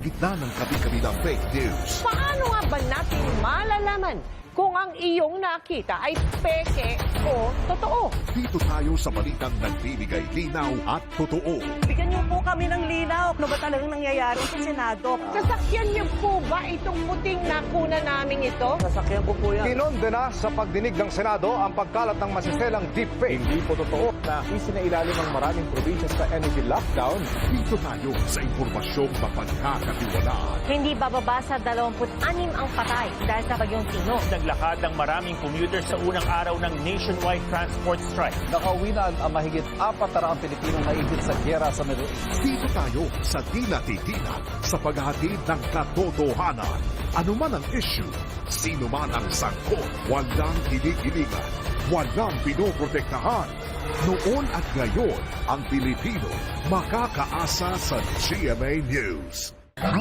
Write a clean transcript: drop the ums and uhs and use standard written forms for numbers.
Gitna ng kabi-kabilang fake news. Paano nga ba natin malalaman kung ang iyong nakita ay peke o totoo? Dito tayo sa balitang nagbibigay linaw at totoo. Bigyan niyo po kami ng linaw. Ano ba talagang nangyayari sa Senado? Sasakyan niyo po ba itong puting nakuna namin ito? Sasakyan ko po yan. Kinondena sa pagdinig ng Senado ang pagkalat ng masiselang deepfake. Hindi po totoo na isinailalim ng maraming probinsya sa energy lockdown. Dito tayo sa impormasyong mapagkakatiwalaan. Hindi bababa sa 26 ang patay dahil sa bagyong Tino. Naglakad ng maraming commuters sa unang araw ng nationwide transport strike. Nakauwi na ang mahigit 400 Pilipinong naipit sa gyera sa Middle East. Dito tayo sa Tila-Titinag sa paghahatid ng katotohanan. Ano man ang issue, sino man ang sangkot, walang kilig-iligan, walang pinoprotektahan. Noon at ngayon, ang Pilipino makakaasa sa GMA News.